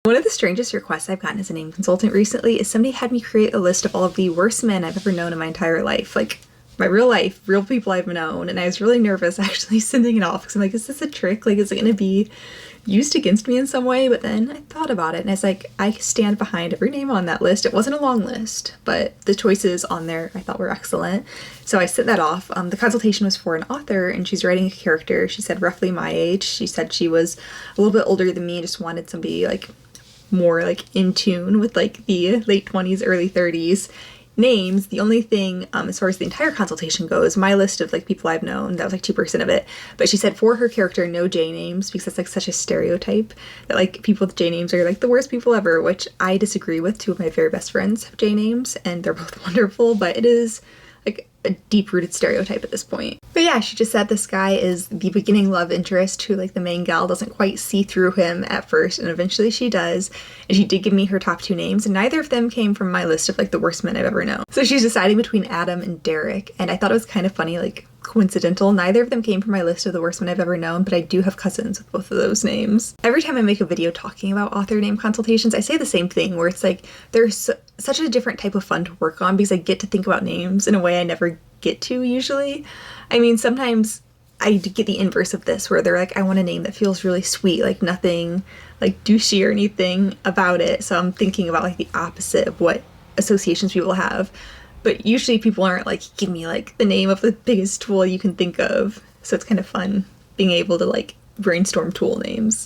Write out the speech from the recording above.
One of the strangest requests I've gotten as a name consultant recently is somebody had me create a list of all of the worst men I've ever known in my entire life. Like, my real life, real people I've known, and I was really nervous actually sending it off because I'm like, is this a trick? Like, is it going to be used against me in some way? But then I thought about it and I was like, I stand behind every name on that list. It wasn't a long list, but the choices on there I thought were excellent. So I sent that off. The consultation was for an author and she's writing a character. She said roughly my age. She said she was a little bit older than me and just wanted somebody like more like in tune with like the late 20s, early 30s names. The only thing as far as the entire consultation goes, my list of like people I've known, that was like 2% of it, but she said for her character no J names because that's like such a stereotype that like people with J names are like the worst people ever, which I disagree with. Two of my very best friends have J names and they're both wonderful, but it is like a deep-rooted stereotype at this point. But yeah, she just said this guy is the beginning love interest who like the main gal doesn't quite see through him at first, and eventually she does. And she did give me her top 2 names, and neither of them came from my list of like the worst men I've ever known. So she's deciding between Adam and Derek, and I thought it was kind of funny, like coincidental. Neither of them came from my list of the worst men I've ever known, but I do have cousins with both of those names. Every time I make a video talking about author name consultations, I say the same thing where it's like there's such a different type of fun to work on because I get to think about names in a way I never get to usually. I mean, sometimes I get the inverse of this where they're like, I want a name that feels really sweet, like nothing like douchey or anything about it. So I'm thinking about like the opposite of what associations people have. But usually people aren't like, give me like the name of the biggest tool you can think of. So it's kind of fun being able to like brainstorm tool names.